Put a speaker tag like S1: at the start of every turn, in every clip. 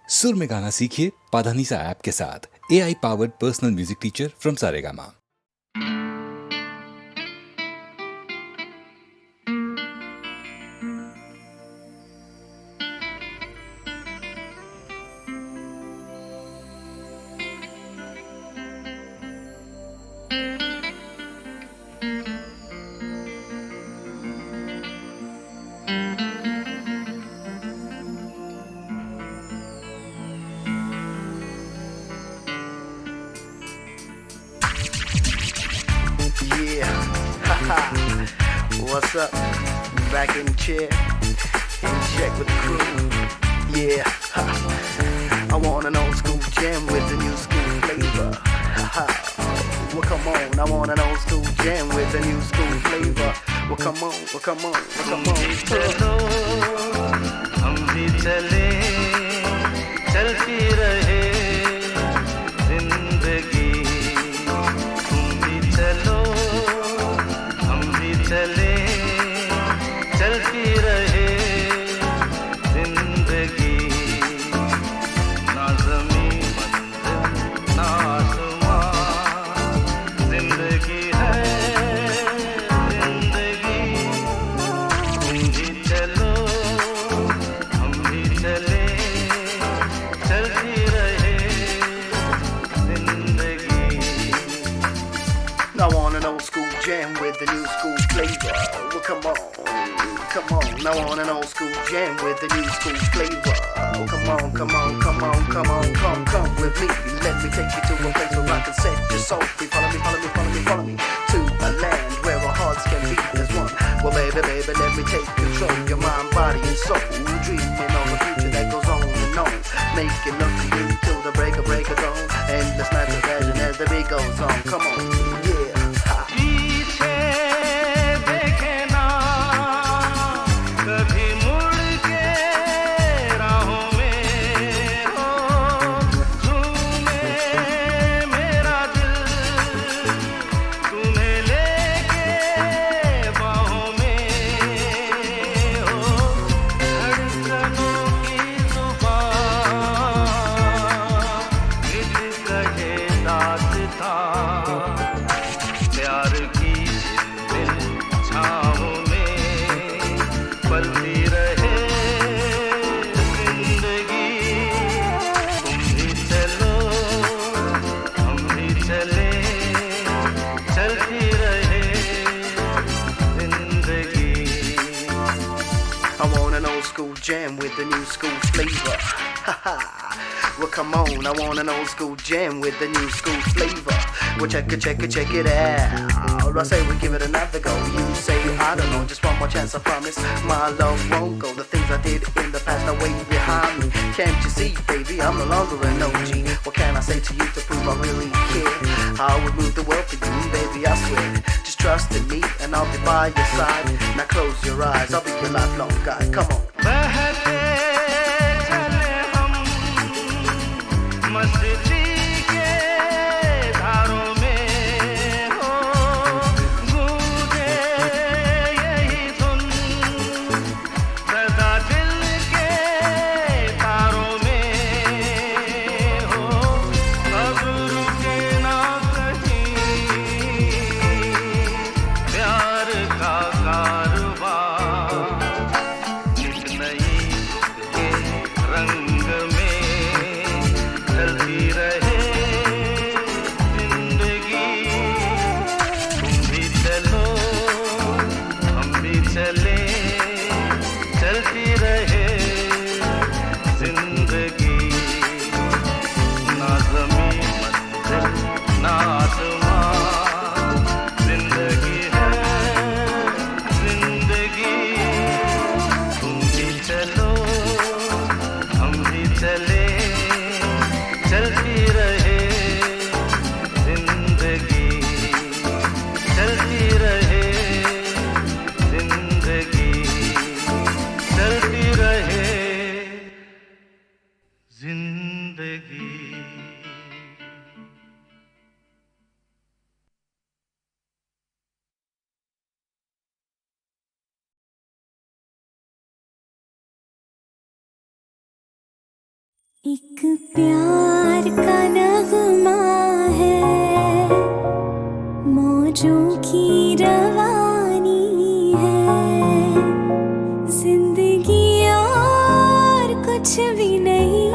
S1: सुर में गाना सीखिए पाधानीसा ऐप के साथ। AI powered personal music teacher from Saregama.
S2: Yeah, haha. What's up? Back in the chair, in check with the crew. Yeah, ha. I want an old school jam with the new school flavor. Haha. Well, come on, I want an old school jam with the new school flavor. Well, come on, well, come on, well, come on.
S3: चलो हम भी चले चलती रहे जिंदगी तुम भी चलो हम भी चले चलती रहे जिंदगी ना ज़मीं मंजिल ना आसमां जिंदगी है जिंदगी तुम भी चलो हम भी चले चलती रहे जिंदगी
S2: I want an old school jam with the new school flavor. Well, come on, come on. I want an old school jam with the new school flavor. Oh, come on, come on, come on, come on, come with me. Let me take you to a place where I can set your soul free. Follow me, follow me, follow me, follow me to a land where our hearts can beat as one. Well, baby, baby, let me take control your mind, body, and soul. Dreaming on the future that goes on and on, making love to you till the break of dawn. Endless nights of passion as the beat goes on. Come on, yeah. Ha.
S3: पीछे देखे ना कभी मुड़ के राहों में हो झूमे मेरा दिल तुम्हें लेके बाहों में हो धड़कनों की जुबान मिट कहे दास्तां प्यार की दिल छाँव में पलती रहे जिंदगी तुम भी चलो हम भी चले चलती रहे जिंदगी
S2: I want an old school jam with the new school flavor. Well, come on, I want an old school jam with the new school flavor. Well, check it out. I say we give it another go. You say I don't know, just one more chance, I promise. My love won't go. The things I did in the past are way behind me. Can't you see, baby, I'm no longer an OG. What can I say to you to prove I really care? I would move the world for you, baby, I swear. Just trust in me and I'll be by your side. Now close your eyes, I'll be your lifelong guide. Come on.
S3: बहते चले हम मस्ती के धारों में हो गूंजे यही धुन सदा दिल के तारों में हो अब रुके ना कहीं प्यार का कारवां एक नई के रंग में ढलती रहे जिंदगी तुम भी चलो हम भी चले चलती रहे जिंदगी ना ज़मीं मंजिल ना आसमां जिंदगी है जिंदगी तुम भी चलो हम भी चले चलती रहे जिंदगी चलती रहे जिंदगी चलती रहे जिंदगी
S4: एक प्यार का नगमा है, मौजों की रवानी है, जिंदगी और कुछ भी नहीं,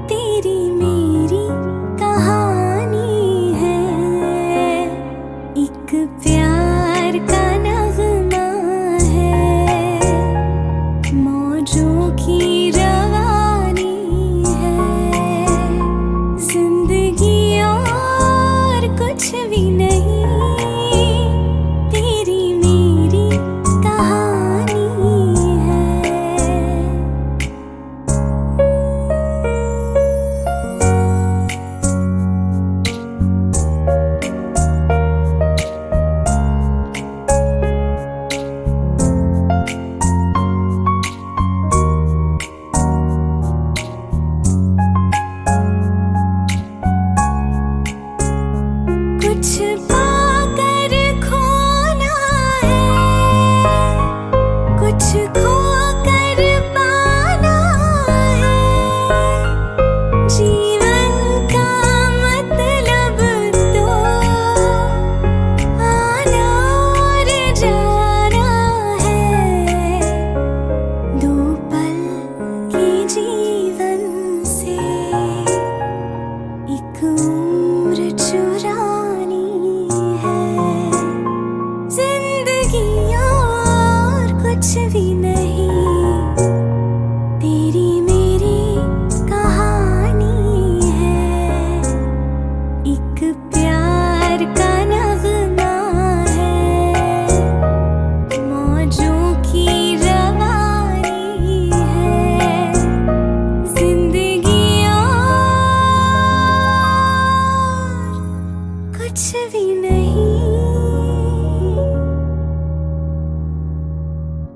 S4: तेरी मेरी कहानी है। एक प्यार का नगमा है, मौजों की रवानी है, जिंदगी और कुछ भी नहीं, तेरी मेरी कहानी है। कुछ पाकर खोना है, कुछ खोकर पाना है, जीवन का मतलब तो आना और जाना है। दो पल के जीवन से एक उम्र चुरानी है, जिंदगी और कुछ भी नहीं, तेरी मेरी कहानी है। एक प्यार का नगमा है, मौजों की रवानी है, जिंदगी और कुछ भी नहीं,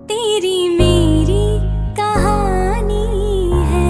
S4: तेरी मेरी कहानी है।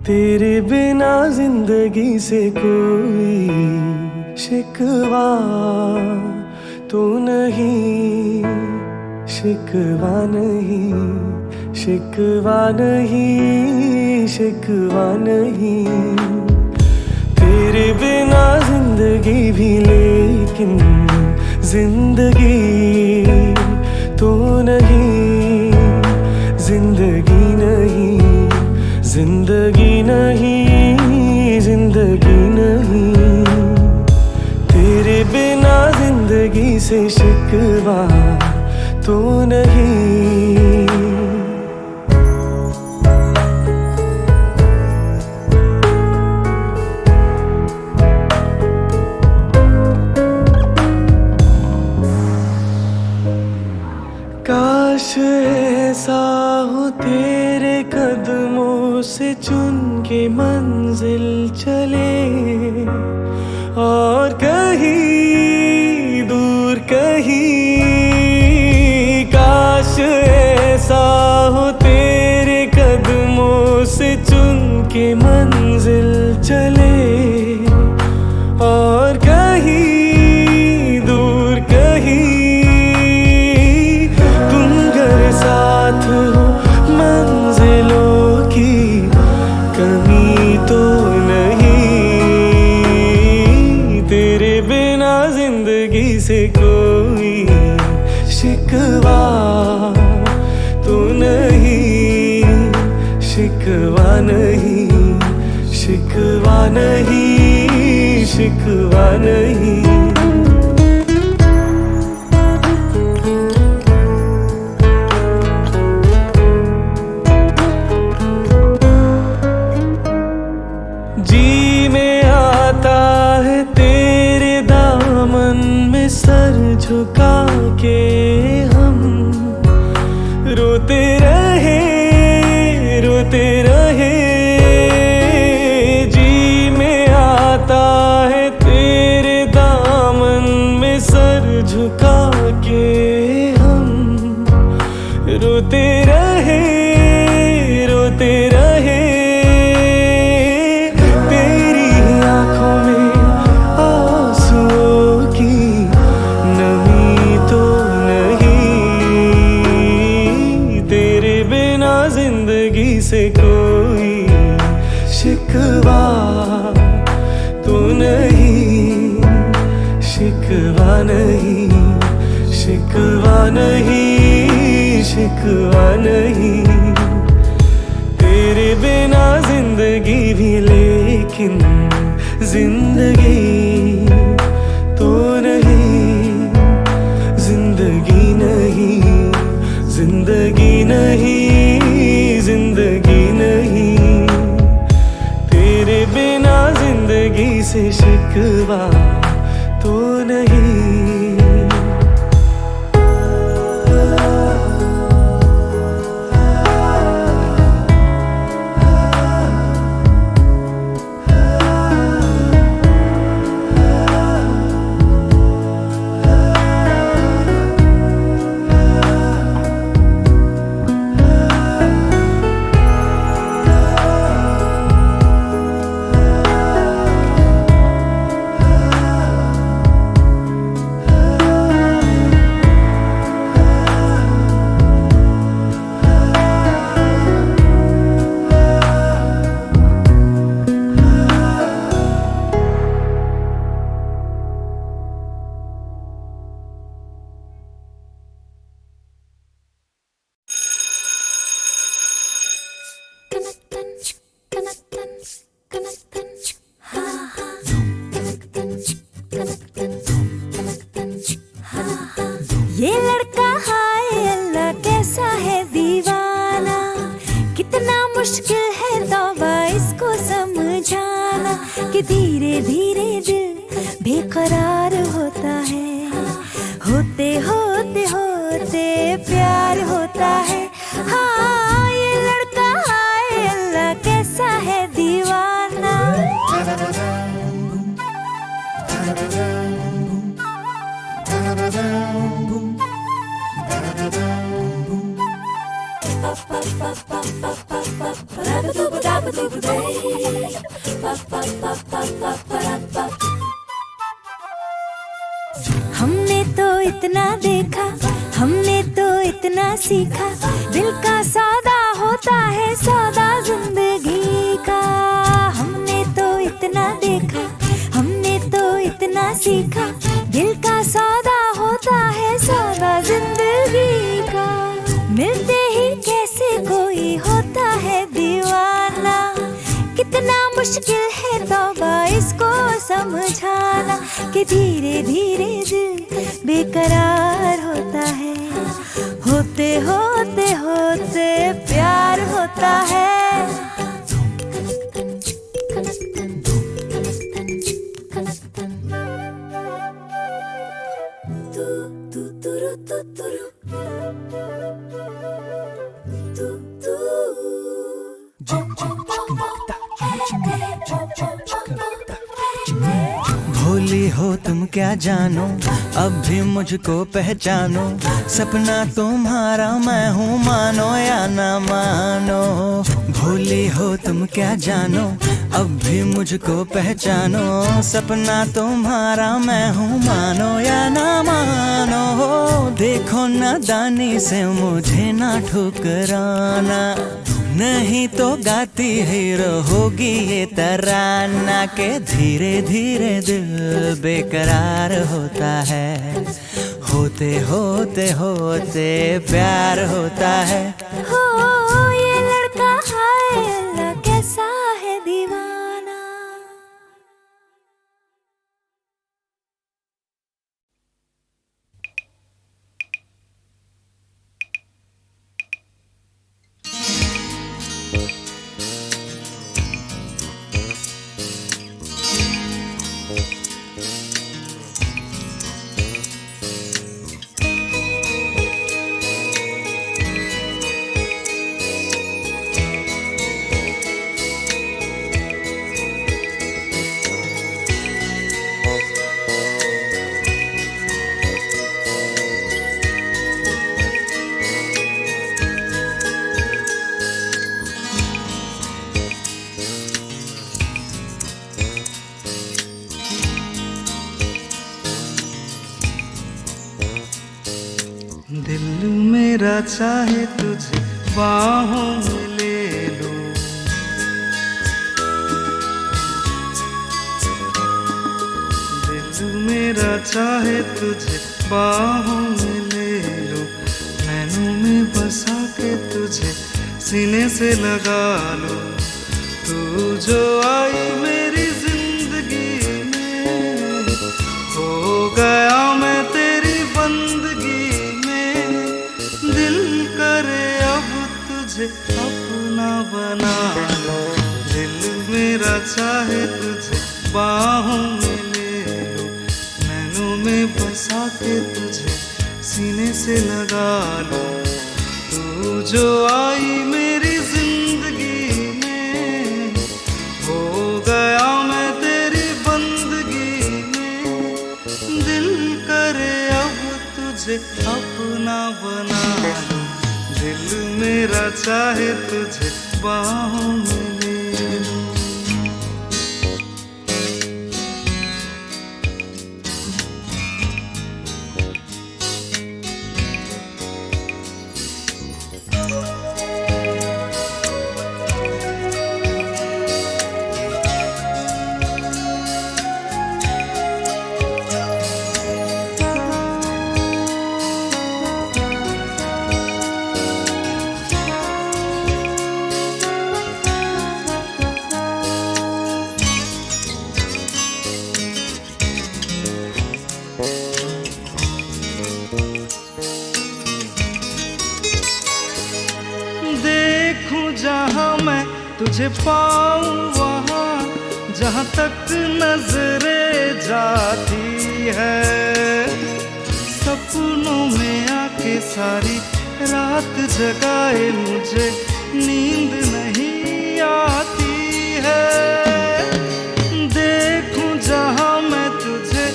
S5: तेरे बिना जिंदगी से कोई शिकवा तो नहीं, शिकवा नहीं, शिकवा नहीं, शिकवा नहीं। तेरे बिना जिंदगी भी लेकिन जिंदगी तो नहीं, जिंदगी नहीं, जिंदगी नहीं, जिंदगी नहीं। तेरे बिना जिंदगी से शिकवा तो नहीं। काश ऐसा हो तेरे कदमों से चुन के मंजिल चले, और कहीं दूर कहीं। काश ऐसा हो तेरे कदमों से चुन के मंजिल चले, और कहीं दूर कहीं। तुम घर साथ हो मंजिलों की कमी तो नहीं, तेरे बिना जिंदगी से कोई शिकवा तो नहीं, शिकवा नहीं, शिकवा नहीं, शिकवा नहीं। जी में आता है तेरे दामन में सर झुका के हम रोते रहे, से कोई शिकवा तो नहीं, शिकवा नहीं, शिकवा नहीं, शिकवा नहीं। तेरे बिना जिंदगी भी लेकिन जिंदगी तो नहीं, जिंदगी नहीं, जिंदगी नहीं, जिंदगी नहीं। तेरे बिना जिंदगी से शिकवा तो नहीं।
S4: ये लड़का हाय अल्लाह कैसा है दीवाना, कितना मुश्किल है तौबा इसको समझाना कि धीरे धीरे दिल बेकरार होता है, होते होते होते प्यार होता है। हाँ ये लड़का हाय अल्लाह कैसा है दीवाना। हमने तो इतना देखा, हमने तो इतना सीखा, दिल का सौदा होता है सौदा जिंदगी का। हमने तो इतना देखा, हमने तो इतना सीखा, दिल का सौदा होता है सौदा जिंदगी का। मिलते ही कैसे कोई होता है दीवाना, कितना मुश्किल है तौबा इसको समझाना कि धीरे धीरे दिल बेकरार होता है, होते होते होते प्यार होता है।
S6: भोली हो तुम क्या जानो, अब भी मुझको पहचानो, सपना तुम्हारा मैं हूँ मानो या ना मानो। भोली हो तुम क्या जानो, अब भी मुझको पहचानो, सपना तुम्हारा मैं हूँ मानो या ना मानो। देखो नादानी से मुझे ना ठुकराना, नहीं तो गाती ही रहोगी ये तराना के धीरे धीरे दिल बेकरार होता है, होते होते होते प्यार होता है।
S4: हो ये लड़का हाय अल्लाह कैसा है दीवाना।
S3: दिल मेरा चाहे तुझे बाहों में ले चाहे तुझे बाहों में ले लूं, नैनों में बसा के तुझे सीने से लगा लूं। तू जो आई मेरी जिंदगी में, हो गया मैं तेरी बंदगी में। दिल करे अब तुझे अपना बना लो, दिल मेरा चाहे तुझे बाहों में ले लूं, नैनों में बसा के तुझे सीने से लगा लो। तू जो आई मेरी जिंदगी में, हो गया मैं तेरी बंदगी में। दिल करे अब तुझे अपना बना लो, दिल मेरा चाहे तुझे बाहों में ले लूं। जहाँ मैं तुझे पाऊँ वहाँ, जहाँ तक नजरें जाती है। सपनों में आके सारी रात जगाए मुझे, नींद नहीं आती है। देखूं जहाँ मैं तुझे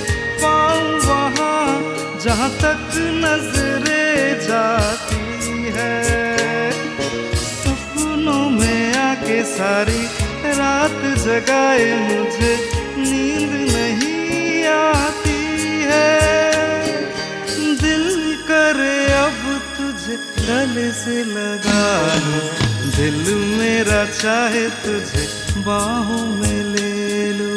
S3: पाऊँ वहाँ, जहाँ तक नजरें जाती है। सारी रात जगाए मुझे, नींद नहीं आती है। दिल करे अब तुझे गले से लगा लूं, दिल मेरा चाहे तुझे बाहों में ले लूं।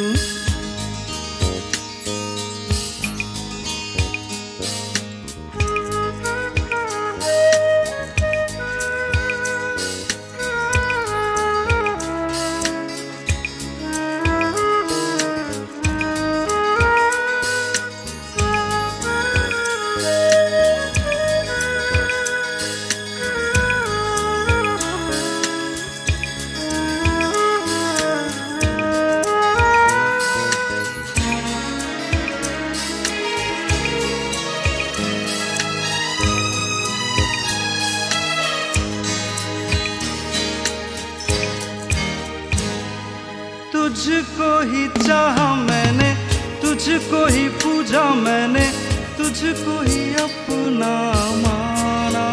S3: तुझको ही चाहा मैंने, तुझको ही पूजा मैंने, तुझको ही अपना माना।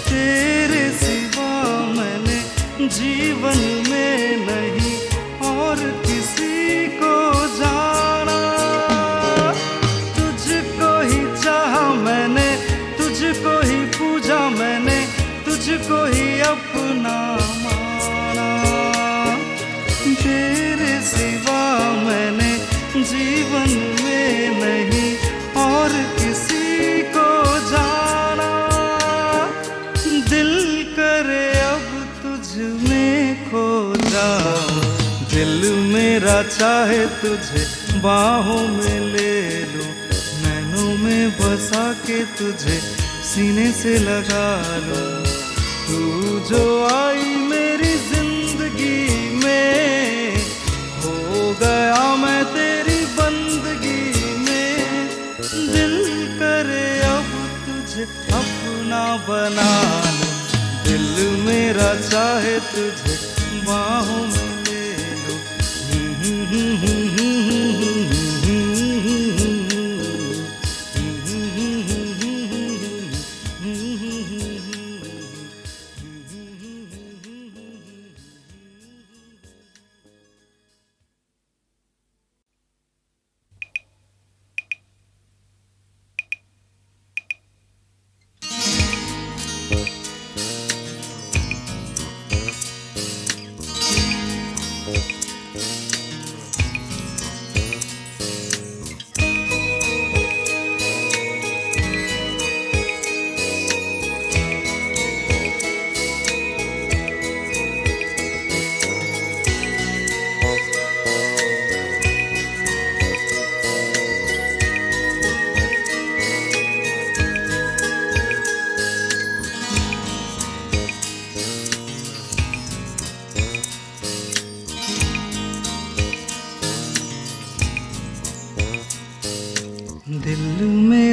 S3: तेरे सिवा मैंने जीवन में नहीं और किसी को जाना। तुझको ही चाहा मैंने, तुझको ही पूजा मैंने, तुझको ही अपना माना। तेरे सिवा मैंने जीवन में नहीं और किसी को जाना। दिल करे अब तुझ में खो जाऊं, दिल मेरा चाहे तुझे बाहों में ले लूं, नैनों में बसा के तुझे सीने से लगा लूं। तू जो आई मेरी जिंदगी में, हो गया मैं तेरी बंदगी में। दिल करे अब तुझे अपना बना लूं, दिल मेरा चाहे तुझे बाहों में ले लूं।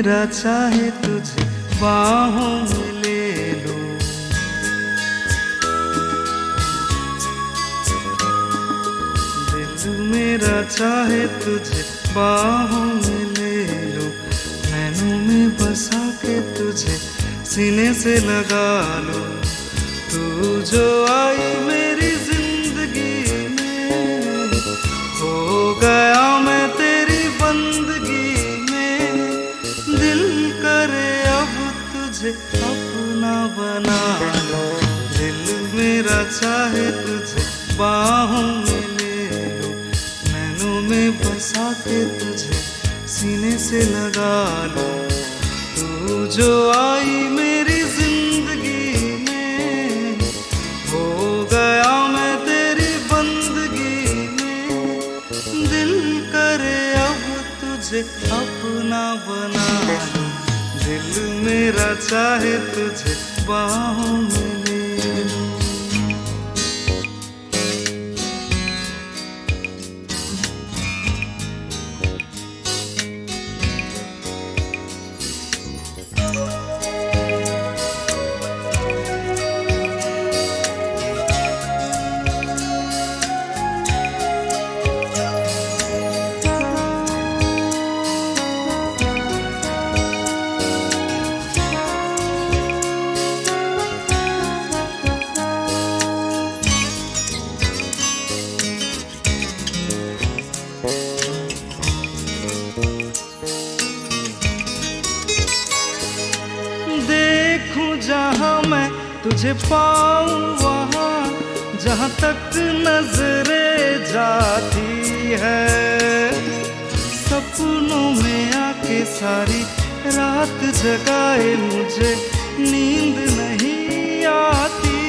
S3: मेरा चाहे तुझे बाहों में ले लूं। दिल मेरा चाहे तुझे बाहों में ले लूं, नैनों में बसा के तुझे सीने से लगा लूं। तू जो आई मेरी जिंदगी में, हो गया मैं तेरी बंदगी में। दिल करे अब तुझे अपना बना लो, दिल मेरा चाहे तुझे बाहों में ले लो, नैनों में बसा के तुझे सीने से लगा लो। तू जो आई मेरी जिंदगी में, हो गया मैं तेरी बंदगी में। दिल करे अब तुझे अपना बना लो, दिल मेरा चाहे तुझे बाहों में ले लो। जहाँ मैं तुझे पाऊँ वहाँ, जहाँ तक नजरें जाती है। सपनों में आके सारी रात जगाए मुझे, नींद नहीं आती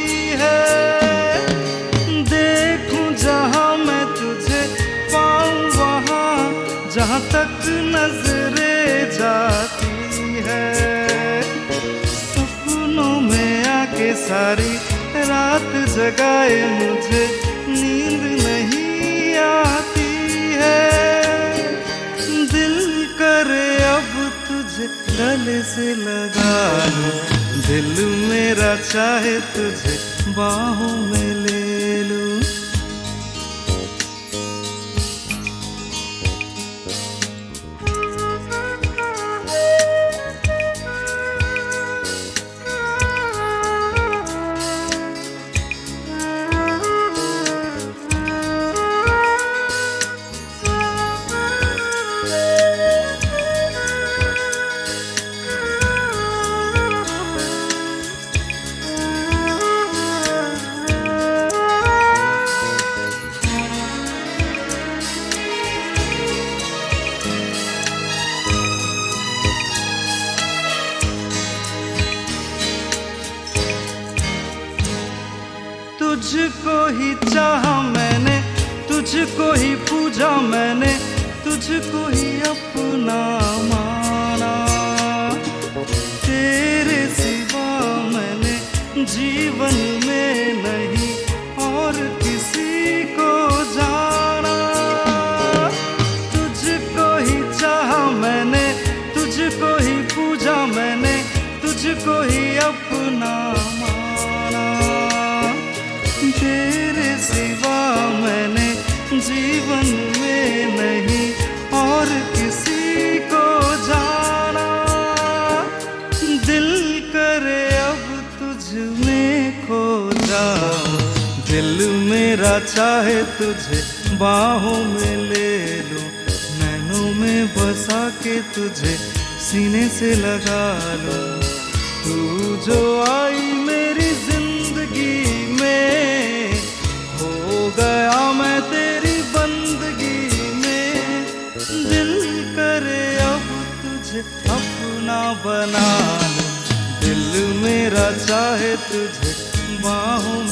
S3: है। देखूं जहाँ मैं तुझे पाऊँ वहाँ, जहाँ तक नजरें जाती है। के सारी रात जगाए मुझे, नींद नहीं आती है। दिल करे अब तुझे गले से लगा लूं, दिल मेरा चाहे तुझे बाहों में ले लूं। तुझको ही चाहा मैंने, तुझको ही पूजा मैंने, तुझको ही अपना माना। तेरे सिवा मैंने जीवन में नहीं और किसी को जाना। तुझको ही चाहा मैंने, तुझको ही पूजा मैंने, तुझको ही अपना माना। तेरे सिवा मैंने जीवन में नहीं और किसी को जाना। दिल करे अब तुझ में खो जाऊं, दिल मेरा चाहे तुझे बाहों में ले लूं, नैनों में बसा के तुझे सीने से लगा लूं। तू जो आई मेरी जिंदगी में, हो गया मैं तेरी बंदगी में। दिल करे अब तुझे अपना बना लूं, दिल मेरा चाहे तुझे बाहों